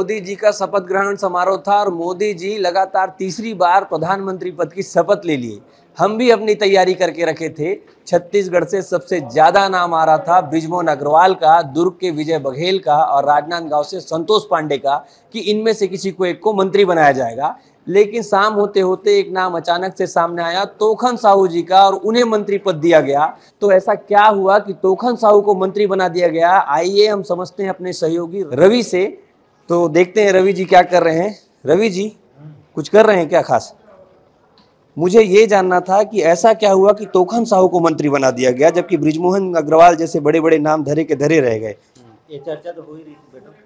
मोदी जी का शपथ ग्रहण समारोह था और मोदी जी लगातार तीसरी बार प्रधानमंत्री पद की शपथ ले लिए। हम भी अपनी तैयारी करके रखे थे। छत्तीसगढ़ से सबसे ज़्यादा नाम आ रहा था बृजमोहन अग्रवाल का, दुर्ग के विजय बघेल का और राजनांदगांव से संतोष पांडे का कि इनमें से किसी को एक को मंत्री बनाया जाएगा। लेकिन शाम होते होते एक नाम अचानक से सामने आया, तोखन साहू जी का, और उन्हें मंत्री पद दिया गया। तो ऐसा क्या हुआ कि तोखन साहू को मंत्री बना दिया गया? आइए हम समझते हैं अपने सहयोगी रवि से। तो देखते हैं रवि जी क्या कर रहे हैं। रवि जी कुछ कर रहे हैं क्या खास? मुझे ये जानना था कि ऐसा क्या हुआ कि तोखन साहू को मंत्री बना दिया गया जबकि बृजमोहन अग्रवाल जैसे बड़े बड़े नाम धरे के धरे रह गए। ये चर्चा तो हो ही रही थी बेटा।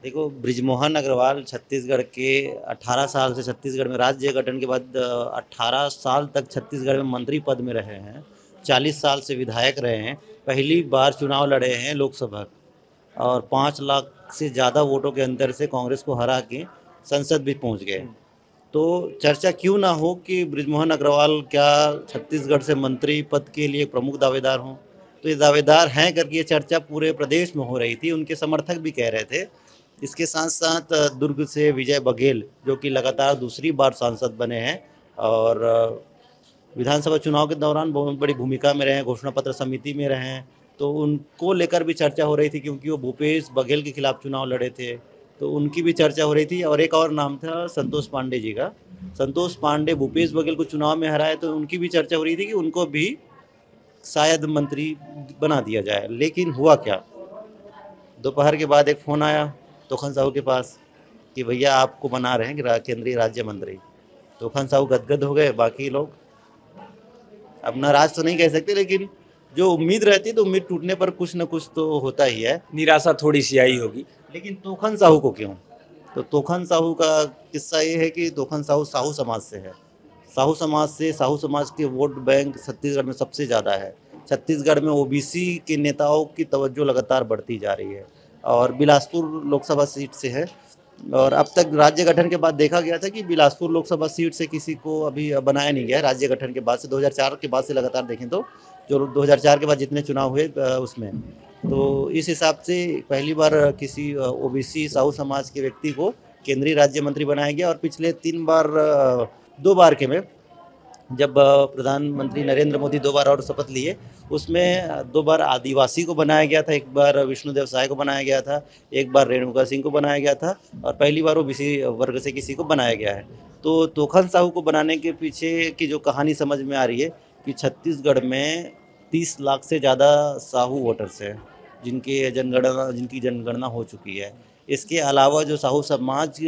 देखो, बृजमोहन अग्रवाल छत्तीसगढ़ के 18 साल से छत्तीसगढ़ में राज्य गठन के बाद 18 साल तक छत्तीसगढ़ में मंत्री पद में रहे हैं। 40 साल से विधायक रहे हैं। पहली बार चुनाव लड़े हैं लोकसभा और 5 लाख से ज़्यादा वोटों के अंतर से कांग्रेस को हरा के संसद भी पहुंच गए। तो चर्चा क्यों ना हो कि बृजमोहन अग्रवाल क्या छत्तीसगढ़ से मंत्री पद के लिए प्रमुख दावेदार हों। तो ये दावेदार हैं करके ये चर्चा पूरे प्रदेश में हो रही थी। उनके समर्थक भी कह रहे थे। इसके साथ साथ दुर्ग से विजय बघेल जो कि लगातार दूसरी बार सांसद बने हैं और विधानसभा चुनाव के दौरान बहुत बड़ी भूमिका में रहे हैं, घोषणा पत्र समिति में रहे हैं। तो उनको लेकर भी चर्चा हो रही थी क्योंकि वो भूपेश बघेल के खिलाफ चुनाव लड़े थे। तो उनकी भी चर्चा हो रही थी। और एक और नाम था संतोष पांडे जी का। संतोष पांडे भूपेश बघेल को चुनाव में हराए तो उनकी भी चर्चा हो रही थी कि उनको भी शायद मंत्री बना दिया जाए। लेकिन हुआ क्या, दोपहर के बाद एक फ़ोन आया तोखन साहू के पास कि भैया आपको बना रहे हैं केंद्रीय राज्य मंत्री। तोखन साहू गदगद हो गए। बाकी लोग अब नाराज तो नहीं कह सकते, लेकिन जो उम्मीद रहती है तो उम्मीद टूटने पर कुछ न कुछ तो होता ही है। निराशा थोड़ी सी आई होगी। लेकिन तोखन साहू को क्यों? तो तोखन साहू का किस्सा ये है कि तोखन साहू साहू समाज से है। साहू समाज के वोट बैंक छत्तीसगढ़ में सबसे ज़्यादा है। छत्तीसगढ़ में ओबीसी के नेताओं की तवज्जो लगातार बढ़ती जा रही है और बिलासपुर लोकसभा सीट से है। और अब तक राज्य गठन के बाद देखा गया था कि बिलासपुर लोकसभा सीट से किसी को अभी बनाया नहीं गया है। राज्य गठन के बाद से 2004 के बाद से लगातार देखें तो जो 2004 के बाद जितने चुनाव हुए उसमें, तो इस हिसाब से पहली बार किसी ओबीसी साहू समाज के व्यक्ति को केंद्रीय राज्य मंत्री बनाया गया। और पिछले 2 बार के में जब प्रधानमंत्री नरेंद्र मोदी 2 बार और शपथ लिए, उसमें 2 बार आदिवासी को बनाया गया था, एक बार विष्णुदेव साय को बनाया गया था, एक बार रेणुका सिंह को बनाया गया था और पहली बार ओबीसी वर्ग से किसी को बनाया गया है। तो तोखन साहू को बनाने के पीछे की जो कहानी समझ में आ रही है कि छत्तीसगढ़ में 30 लाख से ज़्यादा साहू वोटर्स हैं जिनकी जनगणना हो चुकी है। इसके अलावा जो साहू समाज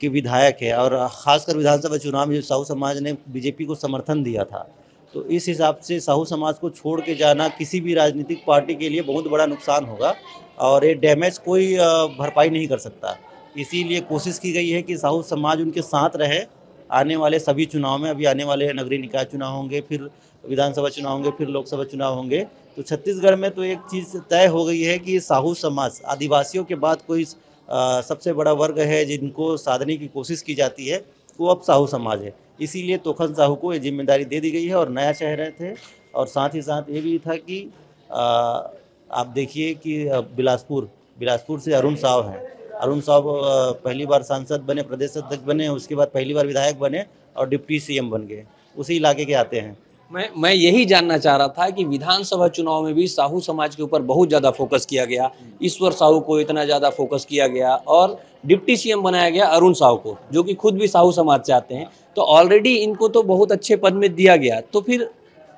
के विधायक है और ख़ासकर विधानसभा चुनाव में जो साहू समाज ने बीजेपी को समर्थन दिया था, तो इस हिसाब से साहू समाज को छोड़ के जाना किसी भी राजनीतिक पार्टी के लिए बहुत बड़ा नुकसान होगा और ये डैमेज कोई भरपाई नहीं कर सकता। इसीलिए कोशिश की गई है कि साहू समाज उनके साथ रहे आने वाले सभी चुनाव में। अभी आने वाले नगरीय निकाय चुनाव होंगे, फिर विधानसभा चुनाव होंगे, फिर लोकसभा चुनाव होंगे। तो छत्तीसगढ़ में तो एक चीज़ तय हो गई है कि साहू समाज आदिवासियों के बाद कोई सबसे बड़ा वर्ग है जिनको साधने की कोशिश की जाती है, वो अब साहू समाज है। इसीलिए तोखन साहू को ये जिम्मेदारी दे दी गई है और नया शहर रहे थे। और साथ ही साथ ये भी था कि आप देखिए कि बिलासपुर से अरुण साव हैं। अरुण साव पहली बार सांसद बने, प्रदेश अध्यक्ष बने, उसके बाद पहली बार विधायक बने और डिप्टी सीएम बन गए। उसी इलाके के आते हैं। मैं यही जानना चाह रहा था कि विधानसभा चुनाव में भी साहू समाज के ऊपर बहुत ज़्यादा फोकस किया गया, ईश्वर साहू को इतना ज़्यादा फोकस किया गया और डिप्टी सीएम बनाया गया अरुण साहू को, जो कि खुद भी साहू समाज से आते हैं। तो ऑलरेडी इनको तो बहुत अच्छे पद में दिया गया, तो फिर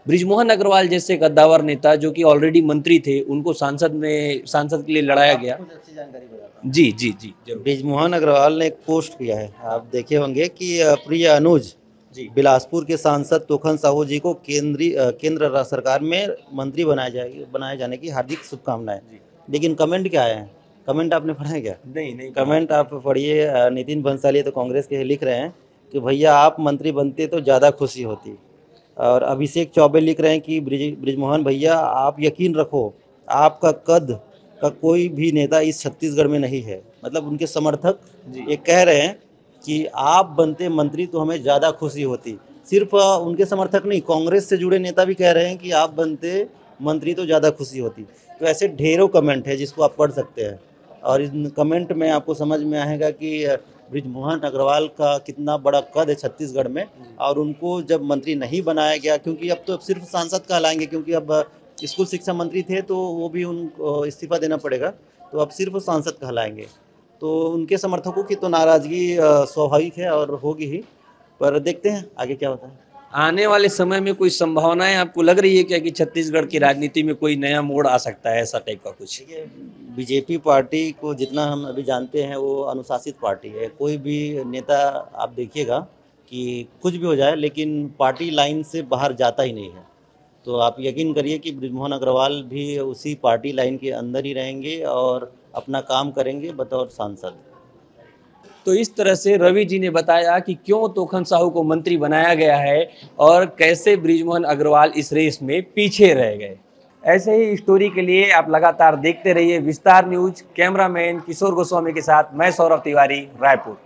बृजमोहन अग्रवाल जैसे कद्दावर नेता जो कि ऑलरेडी मंत्री थे, उनको सांसद के लिए लड़ाया गया। जी जी जी जरूर। बृजमोहन अग्रवाल ने एक पोस्ट किया है, आप देखे होंगे कि प्रिय अनुज जी, बिलासपुर के सांसद तोखन साहू जी को केंद्र सरकार में मंत्री बनाए जाने की हार्दिक शुभकामनाएं। लेकिन कमेंट क्या है? कमेंट आपने पढ़ा है क्या? नहीं। कमेंट आप पढ़िए। नितिन बंसाली तो कांग्रेस के लिख रहे हैं कि भैया आप मंत्री बनते तो ज़्यादा खुशी होती। और अभिषेक चौबे लिख रहे हैं कि बृजमोहन भैया आप यकीन रखो आपका कद का कोई भी नेता इस छत्तीसगढ़ में नहीं है। मतलब उनके समर्थक ये कह रहे हैं कि आप बनते मंत्री तो हमें ज़्यादा खुशी होती। सिर्फ उनके समर्थक नहीं, कांग्रेस से जुड़े नेता भी कह रहे हैं कि आप बनते मंत्री तो ज़्यादा खुशी होती। तो ऐसे ढेरों कमेंट है जिसको आप पढ़ सकते हैं। और इन कमेंट में आपको समझ में आएगा कि बृजमोहन अग्रवाल का कितना बड़ा कद है छत्तीसगढ़ में, और उनको जब मंत्री नहीं बनाया गया, क्योंकि अब तो सिर्फ सांसद कहलाएंगे, क्योंकि अब स्कूल शिक्षा मंत्री थे तो वो भी उनको इस्तीफा देना पड़ेगा, तो अब सिर्फ सांसद कहलाएंगे। तो उनके समर्थकों की तो नाराज़गी स्वाभाविक है और होगी ही, पर देखते हैं आगे क्या होता है। आने वाले समय में कोई संभावनाएं आपको लग रही है क्या कि छत्तीसगढ़ की राजनीति में कोई नया मोड़ आ सकता है, ऐसा टाइप का कुछ? देखिए, बीजेपी पार्टी को जितना हम अभी जानते हैं वो अनुशासित पार्टी है। कोई भी नेता आप देखिएगा कि कुछ भी हो जाए लेकिन पार्टी लाइन से बाहर जाता ही नहीं है। तो आप यकीन करिए कि बृजमोहन अग्रवाल भी उसी पार्टी लाइन के अंदर ही रहेंगे और अपना काम करेंगे बतौर सांसद। तो इस तरह से रवि जी ने बताया कि क्यों तोखन साहू को मंत्री बनाया गया है और कैसे बृजमोहन अग्रवाल इस रेस में पीछे रह गए। ऐसे ही स्टोरी के लिए आप लगातार देखते रहिए विस्तार न्यूज। कैमरामैन किशोर गोस्वामी के साथ मैं सौरभ तिवारी, रायपुर।